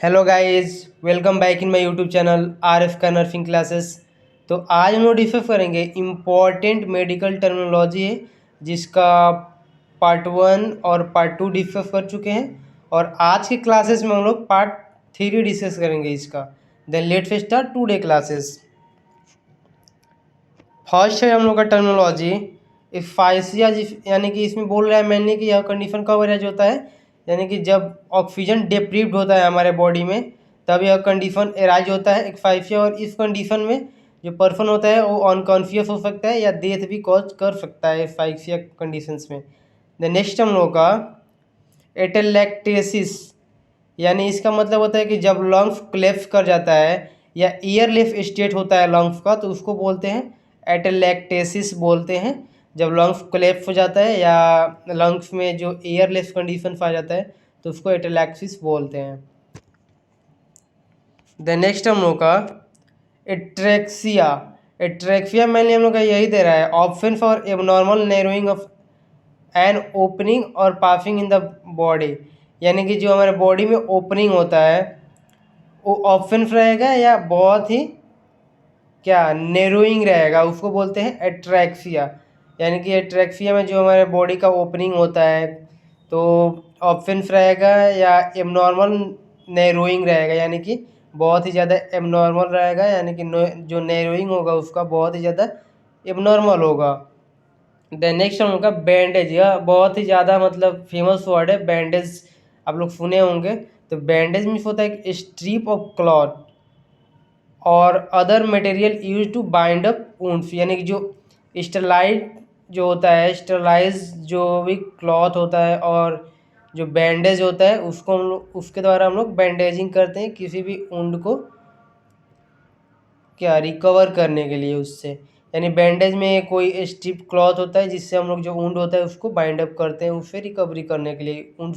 Hello guys, welcome back in my YouTube channel R F का nursing classes. तो आज हम लोग डिस्कस करेंगे इम्पॉर्टेंट मेडिकल टर्मिनोलॉजी है, जिसका पार्ट 1 और पार्ट 2 डिस्कस कर चुके हैं। और आज के क्लासेस में हम लोग पार्ट 3 डिस्कस करेंगे इसका। Then let's start today classes. First है हम लोग का टर्मिनोलॉजी इफाइसिया, यानी कि इसमें बोल रहा है मैंने कि यह कंडीशन कब अराइज होता है, यानी कि जब ऑक्सीजन डिप्रीव्ड होता है हमारे बॉडी में, तब यह कंडीशन अराइज होता है इफाइसिया। और इस कंडीशन में जो पर्सन होता है वो अनकॉन्शियस हो सकता है या डेथ भी कॉज कर सकता है इफाइसिया कंडीशंस में। द नेक्स्ट हम लोग का एटेलैक्टेसिस, यानी इसका मतलब होता है कि जब लंग्स कोलैप्स कर जाता है या ईयरलेस स्टेट होता है लंग्स का, तो उसको बोलते हैं एटेलैक्टेसिस बोलते हैं। जब लंग्स कोलैप्स हो जाता है या लंग्स में जो एयरलेस कंडीशन आ जाता है तो उसको एटेलैक्सिस बोलते हैं। द नेक्स्ट हम लोग का एट्रेक्सिया। एट्रेक्सिया मैंने हम लोग का यही दे रहा है, option for abnormal narrowing of an opening और पासिंग इन द बॉडी, यानी कि जो हमारे बॉडी में ओपनिंग होता है वो ऑप्शन रहेगा या बहुत ही क्या नैरोइंग रहेगा, उसको बोलते हैं एट्रैक्सिया। यानी कि एट्रैक्सिया में जो हमारे बॉडी का ओपनिंग होता है तो ऑप्शन रहेगा या एबनॉर्मल नैरोइंग रहेगा, यानी कि बहुत ही ज़्यादा एबनॉर्मल रहेगा, यानी कि जो नैरोइंग होगा उसका बहुत ही ज़्यादा एबनॉर्मल होगा। द नेक्स्ट हम लोग का बैंडेज, यह बहुत ही ज़्यादा मतलब फेमस वर्ड है बैंडेज, आप लोग सुने होंगे। तो बैंडेज मीन्स होता है एक स्ट्रिप ऑफ क्लॉथ और other material use to bind up wounds, यानी कि जो स्टरलाइज जो होता है, स्टरलाइज जो भी क्लॉथ होता है और जो बैंडेज होता है उसको हम लोग उसके द्वारा हम लोग बैंडेजिंग करते हैं किसी भी वुंड को क्या रिकवर करने के लिए उससे। यानी बैंडेज में कोई स्ट्रिप क्लॉथ होता है जिससे हम लोग जो वुंड होता है उसको बाइंड अप करते हैं, उससे रिकवरी करने के लिए वुंड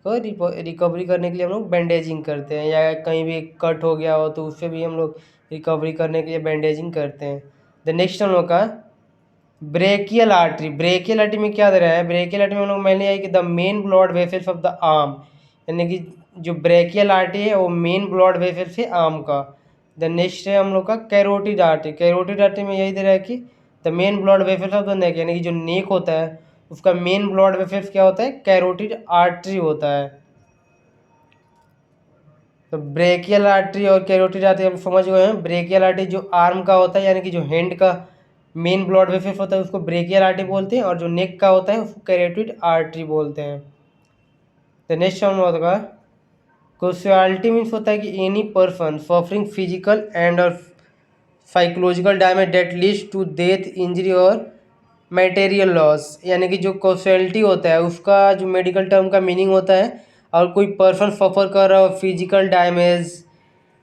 को रिकवरी करने के लिए हम लोग बैंडेजिंग करते हैं, या कहीं भी कट हो गया हो तो उससे भी हम लोग रिकवरी करने के लिए बैंडेजिंग करते हैं। द नेक्स्ट हम लोग का ब्रेकियल आर्टरी। ब्रेकियल आर्टरी में क्या दे रहा है, ब्रेकियल आर्टरी में हम लोग मैंने आई कि the main blood vessels of the arm, यानी कि जो ब्रेकियल आर्टरी है वो मेन ब्लड वेसल्स है आर्म का। द नेक्स्ट है हम लोग का कैरोटिड आर्टरी। कैरोटिड आर्टरी में यही दे रहा है कि the main blood vessels of the neck, यानी कि जो नेक होता है उसका मेन ब्लड वेसल्स क्या होता है, कैरोटिड आर्टरी होता है। तो ब्रेकियल आर्टरी और कैरोटिड आर्टरी हम समझ गए हैं। ब्रेकियल आर्टरी जो आर्म का होता है, यानी कि जो हैंड का मेन ब्लड वेसल्स होता है उसको ब्रेकियल आर्टरी बोलते हैं, और जो नेक का होता है उसको कैरोटिड आर्टरी बोलते हैं। तो नेक्स्ट हम होगा कोशियलिटी, मीन्स होता है कि any person suffering physical and और psychological damage that leads to death, injury और मटेरियल लॉस, यानी कि जो कॉशियलिटी होता है उसका जो मेडिकल टर्म का मीनिंग होता है, और कोई पर्सन सफ़र कर रहा हो फिजिकल डैमेज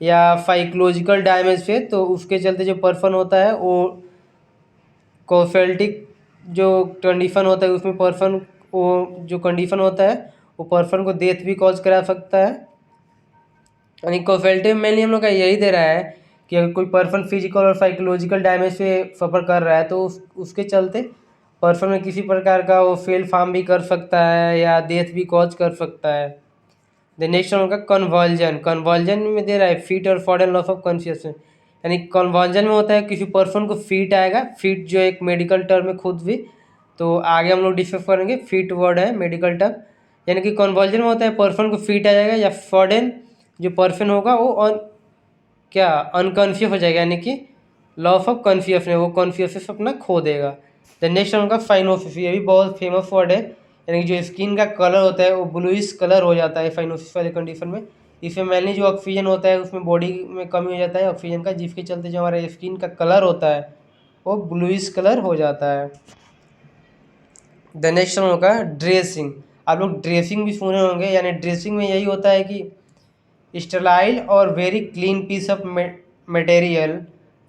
या साइकोलॉजिकल डैमेज से, तो उसके चलते जो पर्सन होता है वो कॉशियलिटी जो कंडीशन होता है उसमें पर्सन वो जो कंडीशन होता है वो पर्सन को डेथ भी कॉज करा सकता है। यानी कॉशियलिटी मेनली हम लोग का यही दे रहा है कि अगर कोई पर्सन फिजिकल और साइकोलॉजिकल डैमेज से सफ़र कर रहा है तो उसके चलते पर्सन में किसी प्रकार का वो फेल फार्म भी कर सकता है या डेथ भी कॉज कर सकता है। द नेक्स्ट होगा कन्वर्जन। कन्वर्जन में दे रहा है फीट और सडन लॉस ऑफ कॉन्शियसनेस, यानी कन्वर्जन में होता है किसी पर्सन को फीट आएगा, फीट जो एक मेडिकल टर्म है खुद भी, तो आगे हम लोग डिस्कस करेंगे, फीट वर्ड है मेडिकल टर्म। यानी कि कन्वर्जन में होता है पर्सन को फीट आ जाएगा या सडन जो पर्सन होगा वो क्या अनकॉन्शियस हो जाएगा, यानी कि लॉस ऑफ कॉन्शियसनेस, वो कॉन्शियसनेस अपना खो देगा। द नेक्स्ट उनका साइनोसिस, ये भी बहुत फेमस वर्ड है, यानी कि जो स्किन का कलर होता है वो ब्लूइश कलर हो जाता है साइनोसिस वाले कंडीशन में। इसमें मेनली जो ऑक्सीजन होता है उसमें बॉडी में कमी हो जाता है ऑक्सीजन का, जिसके चलते जो हमारा स्किन का कलर होता है वो ब्लूइश कलर हो जाता है। द नेक्स्ट हम होगा ड्रेसिंग। आप लोग ड्रेसिंग भी सुने होंगे, यानी ड्रेसिंग में यही होता है कि स्टरलाइल और very clean piece of material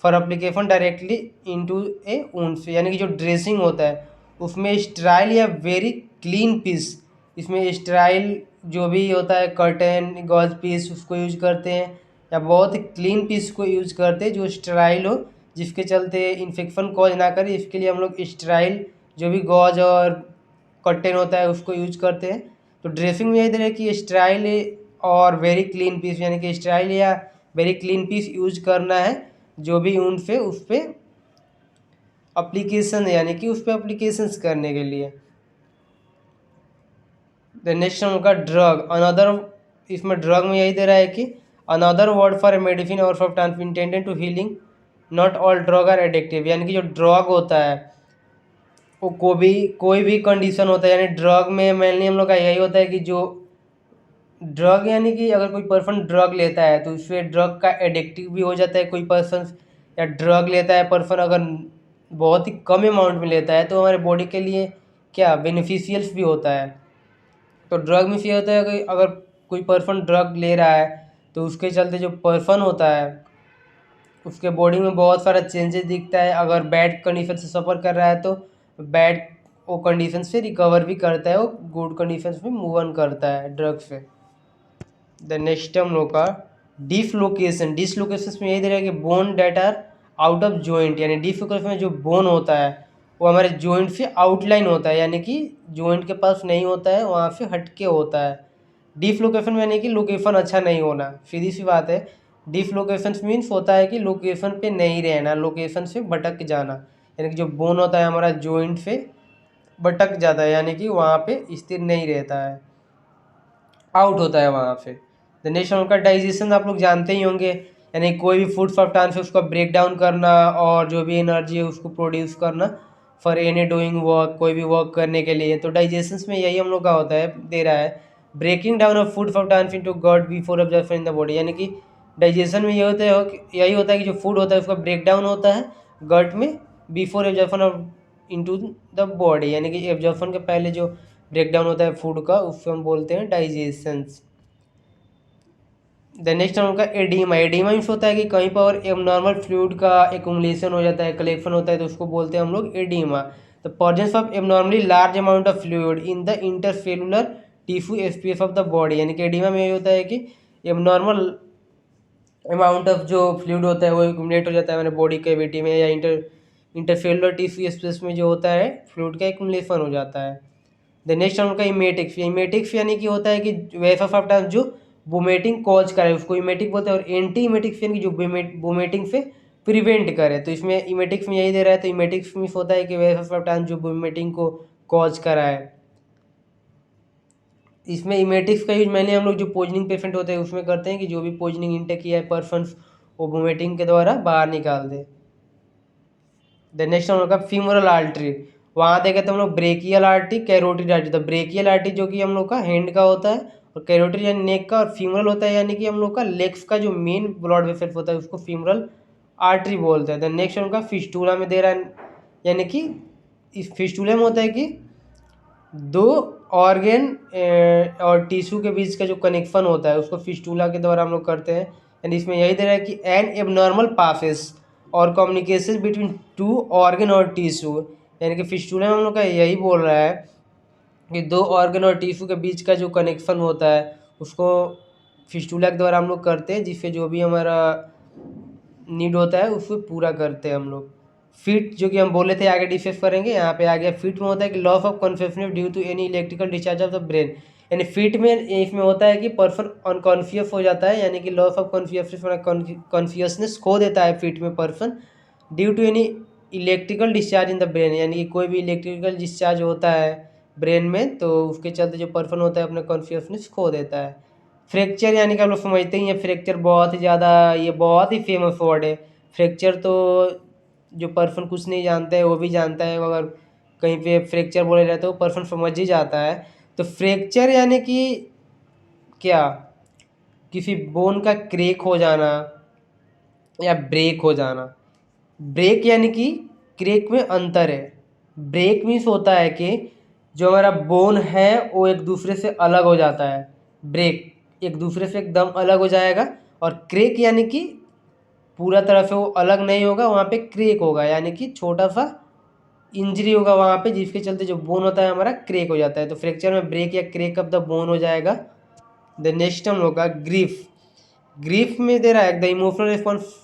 for application directly into a wound, यानी कि जो ड्रेसिंग होता है उसमें स्टराइल या वेरी क्लीन पीस, इसमें स्टराइल जो भी होता है कर्टन गॉज पीस उसको यूज करते हैं, या बहुत ही क्लीन पीस को यूज करते हैं जो स्टराइल हो, जिसके चलते इन्फेक्शन कॉज ना करे, इसके लिए हम लोग स्टराइल जो भी गॉज और कर्टेन होता है उसको यूज करते हैं। तो ड्रेसिंग में यही तरह कि स्टराइल और वेरी क्लीन पीस, यानी कि स्टाइल या वेरी क्लीन पीस यूज करना है जो भी ऊन पे उस पर अप्लीकेशन, यानी कि उस पर अप्लीकेशंस करने के लिए। द नेक्स्ट होगा ड्रग, अनदर, इसमें ड्रग में यही दे रहा है कि another word for a medicine और for trans intended to healing, not all drug are addictive, यानी कि जो ड्रग होता है वो कोई भी कंडीशन होता है, यानी ड्रग में मेनली हम लोग का यही होता है कि जो ड्रग, यानी कि अगर कोई पर्सन ड्रग लेता है तो उससे ड्रग का एडिक्टिव भी हो जाता है कोई पर्सन, या ड्रग लेता है पर्सन अगर बहुत ही कम अमाउंट में लेता है तो हमारे बॉडी के लिए क्या बेनिफिशियल्स भी होता है। तो ड्रग में ये होता है कि अगर कोई पर्सन ड्रग ले रहा है तो उसके चलते जो पर्सन होता है उसके बॉडी में बहुत सारा चेंजेस दिखता है। अगर बैड कंडीशन से सफ़र कर रहा है तो बैड वो कंडीशन से रिकवर भी करता है, वो गुड कंडीशन में मूव ऑन करता है ड्रग से। द नेक्स्ट हम लोग का डिसलोकेशन, डिसलोकेशन में यही दे रहा है कि bone that are out of joint, यानी डिसलोकेशन में जो बोन होता है वो हमारे जॉइंट से आउटलाइन होता है, यानी कि जॉइंट के पास नहीं होता है, वहाँ से हटके होता है। डिसलोकेशन में यानी कि लोकेशन अच्छा नहीं होना, सीधी सी बात है। डिसलोकेशन मीन्स होता है कि लोकेशन पे नहीं रहना, लोकेशन से भटक जाना, यानी कि जो बोन होता है हमारा जॉइंट से भटक जाता है, यानी कि वहाँ पे स्थिर नहीं रहता है, आउट होता है वहाँ से। द नेक्स्ट उनका डाइजेशन आप लोग जानते ही होंगे, यानी कोई भी फूड सब्सटेंस से उसका ब्रेक डाउन करना और जो भी एनर्जी है उसको प्रोड्यूस करना फॉर एनी डूइंग वर्क, कोई भी वर्क करने के लिए। तो डाइजेशन में यही हम लोग का होता है, दे रहा है breaking down of food substance into gut before absorption in the body, यानी कि डाइजेशन में यही होता है कि जो फूड होता है उसका ब्रेक डाउन होता है गट में before absorption of into the body, यानी कि एब्जॉर्प्शन के पहले जो ब्रेक डाउन होता है फूड का उसको हम बोलते हैं डाइजेशंस। द नेक्स्ट उनका एडीमा, एडीमा मीन्स होता है कि कहीं पर एबनॉर्मल फ्लूइड का एक्युमुलेशन हो जाता है, कलेक्शन होता है, तो उसको बोलते हैं हम लोग oedema. The presence of abnormally large amount of fluid in the intercellular tissue space of the body, यानी कि एडीमा में ये होता है कि एबनॉर्मल अमाउंट ऑफ जो फ्लूइड होता है वो एक्युमुलेट हो जाता है हमारे बॉडी कैविटी में, या इंटरसेलुलर टिश्यू स्पेस में जो होता है फ्लूइड का एक्युमुलेशन हो जाता है। द नेक्स्ट उनका इमेटिक्स, इमेटिक्स यानी कि होता है कि वैसा सब्सटेंस जो वोमिटिंग कॉज करे उसको इमेटिक बोलते हैं, और एंटी इमेटिक्स यानी कि जो वोमिटिंग से प्रिवेंट करे। तो इसमें इमेटिक्स में यही दे रहा है, तो इमेटिक्स मीन्स होता है कि वैसा सब्सटेंस जो वोमिटिंग को कॉज कराए। इसमें इमेटिक्स का यूज मैंने हम लोग जो पॉइजनिंग पेशेंट होते हैं उसमें करते हैं कि जो भी पॉइजनिंग इंटेक किया है पर्सन वो वोमिटिंग के द्वारा बाहर निकाल दे। द नेक्स्ट हम लोग का फीमोरल आर्टरी, वहाँ देखे तो हम लोग ब्रेकियल आर्टरी, कैरोटिड आर्टरी। तो ब्रेकियल आर्टरी जो कि हम लोग का हैंड का होता है, और कैरोटिड यानी नेक का, और फीमोरल होता है यानी कि हम लोग का लेग्स का जो मेन ब्लड वेसल होता है उसको फीमोरल आर्टरी बोलते हैं। द नेक्स्ट उनका फिस्टूला में दे रहा है, यानी कि इस फिस्टूला में होता है कि दो ऑर्गन और टिश्यू के बीच का जो कनेक्शन होता है उसको फिस्टूला के द्वारा हम लोग करते हैं। एंड इसमें यही दे रहा है कि एन एबनॉर्मल पासेस और कम्युनिकेशन बिटवीन टू ऑर्गन और टिश्यू, यानी कि फिस्टूला में हम लोग का यही बोल रहा है कि दो ऑर्गन और टिश्यू के बीच का जो कनेक्शन होता है उसको फिस्टूला के द्वारा हम लोग करते हैं, जिससे जो भी हमारा नीड होता है उसको पूरा करते हैं हम लोग। फिट जो कि हम बोले थे आगे डिस्कस करेंगे, यहाँ पे आ गया फिट में होता है कि loss of consciousness due to any electrical discharge of the brain, यानी फिट में इसमें होता है कि पर्सन अनकॉन्शियस हो जाता है, यानी कि लॉस ऑफ कॉन्शियसनेस खो देता है फिट में person due to any electrical discharge in the brain, यानी कि कोई भी इलेक्ट्रिकल डिस्चार्ज होता है ब्रेन में तो उसके चलते जो पर्सन होता है अपना कॉन्शियसनेस खो देता है। फ्रैक्चर यानी कि आप लोग समझते ही हैं, फ्रैक्चर बहुत ही ज़्यादा, ये बहुत ही फेमस वर्ड है फ्रैक्चर। तो जो पर्सन कुछ नहीं जानता है वो भी जानता है, अगर कहीं पे फ्रैक्चर बोले जाते हैं वो पर्सन समझ ही जाता है। तो फ्रैक्चर यानी कि क्या, किसी बोन का क्रैक हो जाना या ब्रेक हो जाना। ब्रेक यानी कि क्रैक में अंतर है। ब्रेक मीन्स होता है कि जो हमारा बोन है वो एक दूसरे से अलग हो जाता है, ब्रेक एक दूसरे से एकदम अलग हो जाएगा। और क्रैक यानी कि पूरा तरह से वो अलग नहीं होगा, वहाँ पे क्रैक होगा, यानी कि छोटा सा इंजरी होगा वहाँ पे, जिसके चलते जो बोन होता है हमारा क्रैक हो जाता है। तो फ्रैक्चर में ब्रेक या क्रैक ऑफ द बोन हो जाएगा। द नेक्स्ट हम लोग का ग्रीफ, ग्रीफ में दे रहा है the emotional response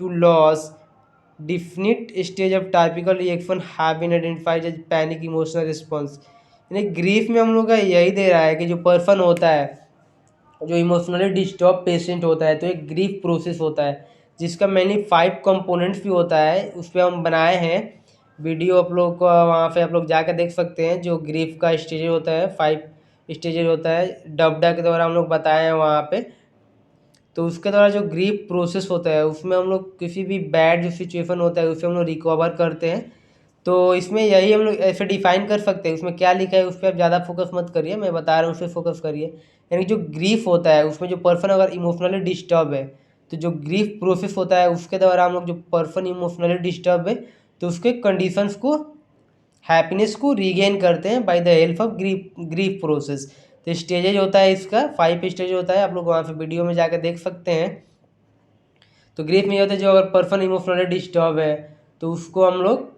to loss definite stage of typical reaction have been identified as panic emotional response, यानी ग्रीफ में हम लोग का यही दे रहा है कि जो पर्सन होता है जो इमोशनली डिस्टर्ब पेशेंट होता है तो एक ग्रीफ प्रोसेस होता है जिसका मेनली 5 कंपोनेंट्स भी होता है। उस पर हम बनाए हैं वीडियो, आप लोग को वहाँ पे आप लोग जाकर देख सकते हैं। जो ग्रीफ का स्टेज होता है 5 स्टेज होता है, डबडा के द्वारा हम लोग बताए हैं वहाँ पे। तो उसके द्वारा जो ग्रीफ प्रोसेस होता है उसमें हम लोग किसी भी बैड जो सिचुएशन होता है उसे हम लोग रिकवर करते हैं। तो इसमें यही हम लोग ऐसे डिफाइन कर सकते हैं। उसमें क्या लिखा है उस पर आप ज़्यादा फोकस मत करिए, मैं बता रहा हूँ उस पर फोकस करिए। यानी जो ग्रीफ होता है उसमें जो पर्सन अगर इमोशनली डिस्टर्ब है तो जो ग्रीफ प्रोसेस होता है उसके द्वारा हम लोग जो पर्सन इमोशनली डिस्टर्ब है तो उसके कंडीशंस को, हैप्पीनेस को रीगेन करते हैं by the help of grief grief process. तो स्टेजेज होता है इसका 5 स्टेज होता है, आप लोग वहाँ पे वीडियो में जाकर देख सकते हैं। तो ग्रीफ में ये होता है जो अगर पर्सन इमोशनली डिस्टर्ब है तो उसको हम लोग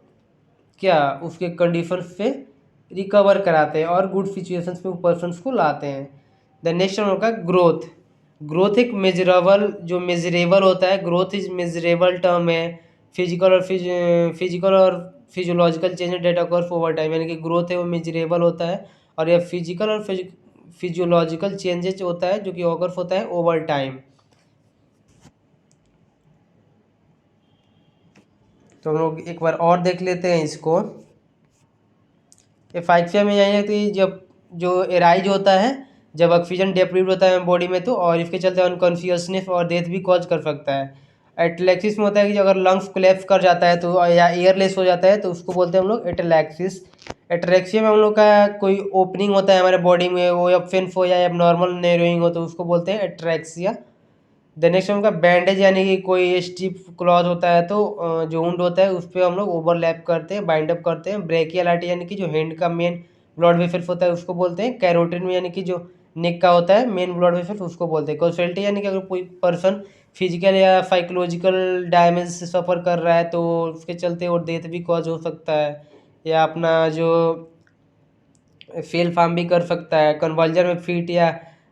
क्या उसके कंडीशन से रिकवर कराते हैं और गुड सिचुएशंस में पर्सन को लाते हैं। द नेक्स्ट वन होगा ग्रोथ। ग्रोथ एक मेजरेबल, जो मेजरेबल होता है, ग्रोथ इज मेजरेबल टर्म है। फिजिकल और physiological change date occurs over time, यानी कि ग्रोथ है वो मेजरेबल होता है और यह फिजिकल और फिजियोलॉजिकल चेंजेस होता है जो कि अकर्स होता है ओवर टाइम। तो हम लोग एक बार और देख लेते हैं इसको। एफाइक्सिया में यही है कि जब जो एराइज होता है जब ऑक्सीजन डिप्लीट होता है बॉडी में तो, और इसके चलते अनकॉन्शियसनेस और डेथ भी कॉज कर सकता है। एटलैक्सिस में होता है कि अगर लंग्स कोलैप्स कर जाता है तो या एयरलेस हो जाता है तो उसको बोलते हैं हम लोग एटलैक्सिस। एटरेक्सिया में हम लोग का कोई ओपनिंग होता है हमारे बॉडी में, वो या फेनफो या एबनॉर्मल नैरोइंग हो तो उसको बोलते हैं एट्रैक्सिया। द नेक्स्ट उनका बैंडेज, यानी कि कोई स्टिफ क्लॉथ होता है तो जो वुंड होता है उस पर हम लोग ओवरलैप करते हैं, बाइंड अप करते हैं। ब्रेकियल आर्टरी यानी कि जो हैंड का मेन ब्लड वेसल्स होता है उसको बोलते हैं। कैरोटिन में यानी कि जो नेक का होता है मेन ब्लड वेसल्स उसको बोलते हैं। कॉजेलिटी यानी कि अगर कोई पर्सन फिजिकल या साइकोलॉजिकल डैमेज से सफ़र कर रहा है तो उसके चलते और डेथ भी कॉज हो सकता है, या अपना जो फेल फार्म भी कर सकता है। कन्वर्जन में फिट या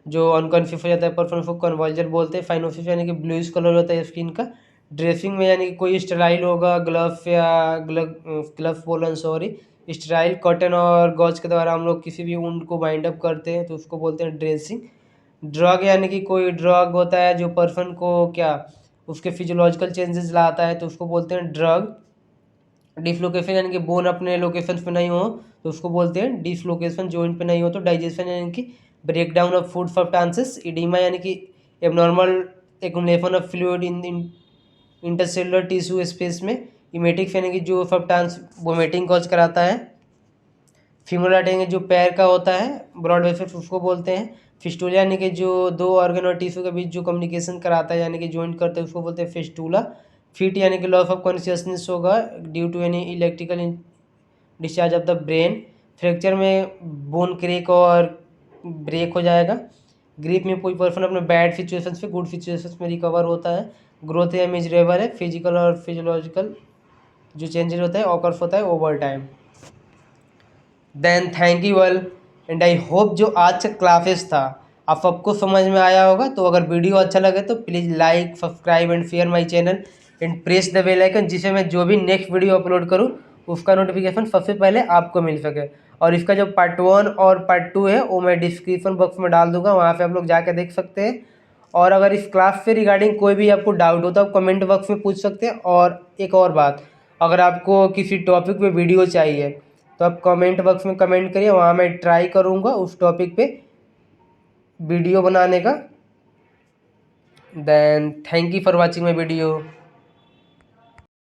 जो अनकॉन्शियस हो जाता है पर्सन उसको कन्वर्जन बोलते हैं। फाइनोसिस यानी कि ब्लूइश कलर होता है स्किन का। ड्रेसिंग में यानी कि कोई स्टेराइल होगा, ग्लव्स या ग्लव्स बोलन सॉरी, स्टेराइल कॉटन और गॉज के द्वारा हम लोग किसी भी वुंड को बाइंड अप करते हैं तो उसको बोलते हैं ड्रेसिंग। ड्रग यानी कि कोई ड्रग होता है जो पर्सन को क्या उसके फिजियोलॉजिकल चेंजेस लाता है तो उसको बोलते हैं ड्रग। डिसलोकेशन यानी कि बोन अपने लोकेशन पे नहीं हो तो उसको बोलते हैं डिसलोकेशन। जॉइंट पे नहीं हो तो डाइजेशन यानी कि break down of food substances. Oedema यानी कि abnormal accumulation of fluid in intercellular tissue space में। इमेटिक्स यानी कि जो सब्सटेंस वोमिटिंग कॉज कराता है। फीमोरल आर्टरी जो पैर का होता है ब्रॉड वेसल्स उसको बोलते हैं। फिस्टूला यानी कि जो दो ऑर्गन और टिश्यू के बीच जो कम्युनिकेशन कराता है यानी कि जॉइंट करते हैं उसको बोलते हैं फिस्टूला। फिट यानी कि लॉस ऑफ कॉन्शियसनेस होगा due to any electrical discharge of the brain. Fracture में बोन क्रेक और ब्रेक हो जाएगा। ग्रीप में कोई पर्सन अपने बैड सिचुएशंस से गुड सिचुएशंस में रिकवर होता है। ग्रोथ या मेजरेबल है, फिजिकल और फिजियोलॉजिकल जो चेंजेस होता है ऑकर्स होता है over time. Then thank you all and I hope जो आज का क्लासेस था आप सबको समझ में आया होगा। तो अगर वीडियो अच्छा लगे तो please like subscribe and share my channel and press the bell icon, जिससे मैं जो भी नेक्स्ट वीडियो अपलोड करूँ उसका नोटिफिकेशन सबसे पहले आपको मिल सके। और इसका जो पार्ट 1 और पार्ट 2 है वो मैं डिस्क्रिप्शन बॉक्स में डाल दूंगा, वहाँ पे आप लोग जाके देख सकते हैं। और अगर इस क्लास से रिगार्डिंग कोई भी आपको डाउट हो तो आप कमेंट बॉक्स में पूछ सकते हैं। और एक और बात, अगर आपको किसी टॉपिक पे वीडियो चाहिए तो आप कमेंट बॉक्स में कमेंट करिए, वहाँ मैं ट्राई करूँगा उस टॉपिक पे वीडियो बनाने का। Then thank you for watching my video.